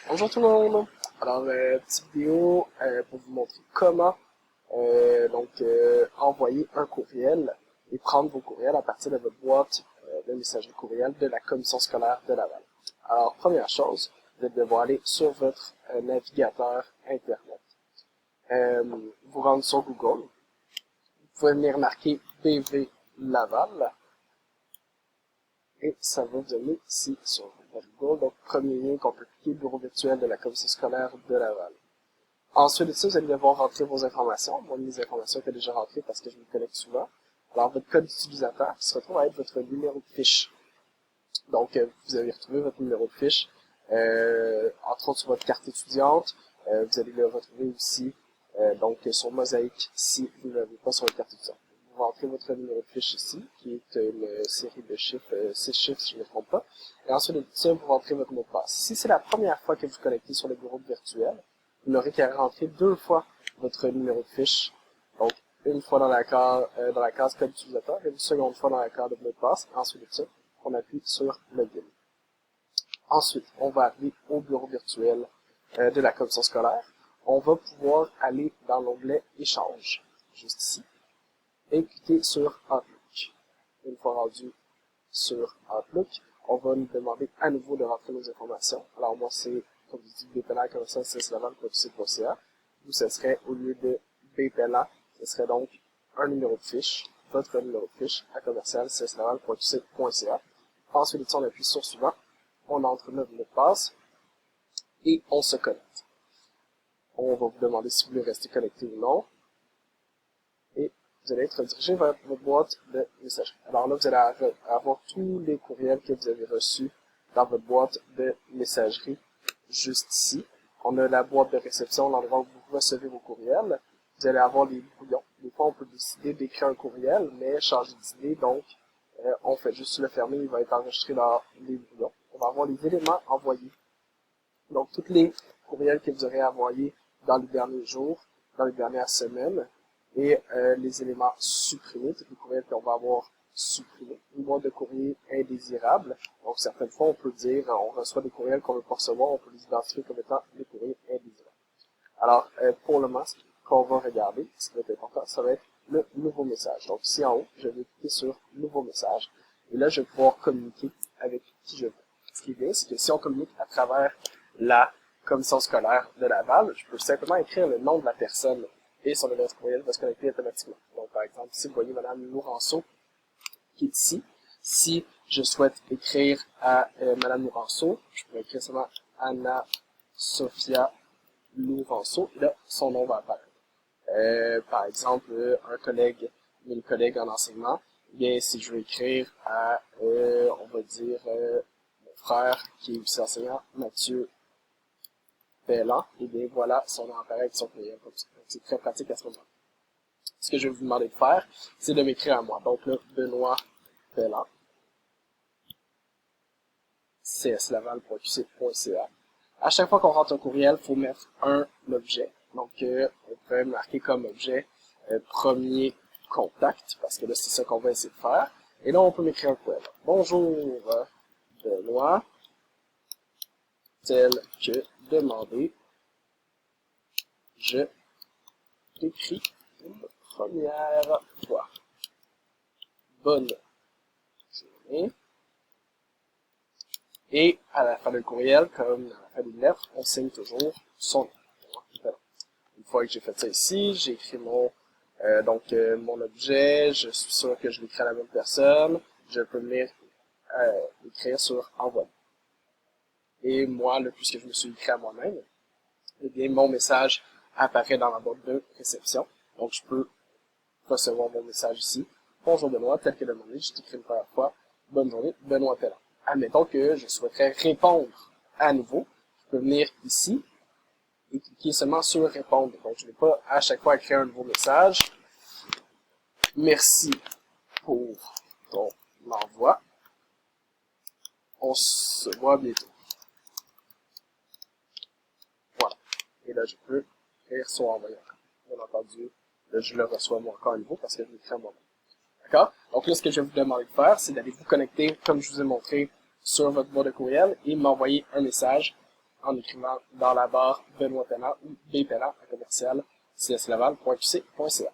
Bonjour tout le monde! Alors, petite vidéo pour vous montrer comment envoyer un courriel et prendre vos courriels à partir de votre boîte de messagerie courriel de la commission scolaire de Laval. Alors, première chose, vous allez devoir aller sur votre navigateur Internet. Vous rendre sur Google. Vous pouvez venir marquer BV Laval. Et ça va vous amener ici sur Google. Donc, premier lien qu'on peut cliquer, bureau virtuel de la commission scolaire de Laval. Ensuite de ça, vous allez devoir rentrer vos informations. Moi, mes informations étaient déjà rentrées parce que je me connecte souvent. Alors, votre code d'utilisateur qui se retrouve à être votre numéro de fiche. Donc, vous allez retrouver votre numéro de fiche, entre autres sur votre carte étudiante. Vous allez le retrouver aussi sur Mosaïque si vous ne l'avez pas sur votre carte étudiante. Vous rentrez votre numéro de fiche ici, qui est une série de chiffres, 6 chiffres si je ne me trompe pas. Et ensuite de ça, vous rentrez votre mot de passe. Si c'est la première fois que vous connectez sur le bureau virtuel, vous n'aurez qu'à rentrer 2 fois votre numéro de fiche. Donc, une fois dans la case code utilisateur et une seconde fois dans la case de mot de passe. Ensuite de ça, on appuie sur Login. Ensuite, on va arriver au bureau virtuel de la commission scolaire. On va pouvoir aller dans l'onglet Échange, juste ici, et cliquer sur Outlook. Une fois rendu sur Outlook, on va nous demander à nouveau de rentrer nos informations. Alors moi, c'est, comme je dis, bpla.csslaval.qc.ca. Vous, ce serait, au lieu de bpla, ce serait donc un numéro de fiche, votre numéro de fiche, à commercial csslaval.qc.ca. Ensuite de ça, on appuie sur Suivant, on entre notre mot de passe, et on se connecte. On va vous demander si vous voulez rester connecté ou non. Et vous allez être redirigé vers votre boîte de messagerie. Alors là, vous allez avoir tous les courriels que vous avez reçus dans votre boîte de messagerie, juste ici. On a la boîte de réception, l'endroit où vous recevez vos courriels. Vous allez avoir les brouillons. Des fois, on peut décider d'écrire un courriel, mais changer d'idée, donc on fait juste le fermer, il va être enregistré dans les brouillons. On va avoir les éléments envoyés. Donc, tous les courriels que vous aurez envoyés dans les derniers jours, dans les dernières semaines, et les éléments supprimés, tous les courriels qu'on va avoir supprimés. Une boîte de courrier indésirable. Donc, certaines fois, on peut dire, on reçoit des courriels qu'on ne veut pas recevoir, on peut les identifier comme étant des courriers indésirables. Alors, pour le moment, ce qu'on va regarder, ce qui va être important, ça va être le nouveau message. Donc, ici en haut, je vais cliquer sur nouveau message. Et là, je vais pouvoir communiquer avec qui je veux. Ce qui est bien, c'est que si on communique à travers la commission scolaire de Laval, je peux simplement écrire le nom de la personne et son adresse courriel va se connecter automatiquement. Donc, par exemple, ici, vous voyez Mme Lourenço qui est ici. Si je souhaite écrire à Mme Lourenço, je peux écrire seulement Anna-Sophia Lourenço, et là, son nom va apparaître. Par exemple, une collègue en enseignement, eh bien, si je veux écrire à, on va dire, mon frère qui est aussi enseignant, Mathieu Pellan, et bien voilà, son nom apparaît avec son courriel comme ça. Donc, c'est très pratique à ce moment-là. Ce que je vais vous demander de faire, c'est de m'écrire à moi. Donc là, Benoît Pellan, csslaval.qc.ca. À chaque fois qu'on rentre un courriel, il faut mettre un objet. Donc, on peut marquer comme objet premier contact, parce que là, c'est ça qu'on va essayer de faire. Et là, on peut m'écrire un courriel. Bonjour, Benoît, tel que demandé, je t'écris une première fois. Bonne journée. Et à la fin du courriel, comme à la fin d'une lettre, on signe toujours son nom. Une fois que j'ai fait ça ici, j'ai écrit mon objet, je suis sûr que je l'écris à la même personne, je peux venir écrire sur envoyer. Et moi, puisque je me suis écrit à moi-même, eh bien, mon message apparaît dans la boîte de réception. Donc, je peux recevoir mon message ici. Bonjour Benoît, tel que demandé, je t'écris une première fois. Bonne journée, Benoît Pellan. Admettons que je souhaiterais répondre à nouveau. Je peux venir ici et cliquer seulement sur répondre. Donc, je ne vais pas à chaque fois écrire un nouveau message. Merci pour ton envoi. On se voit bientôt. Voilà. Et là, je peux écrire sur envoyer. Bien entendu, là, je le reçois moi encore à nouveau parce que je l'écris à moi-même. D'accord? Donc là, ce que je vais vous demander de faire, c'est d'aller vous connecter, comme je vous ai montré, sur votre boîte de courriel et m'envoyer un message en écrivant dans la barre Benoît Pennant ou bpennant à commercial cslaval.qc.ca.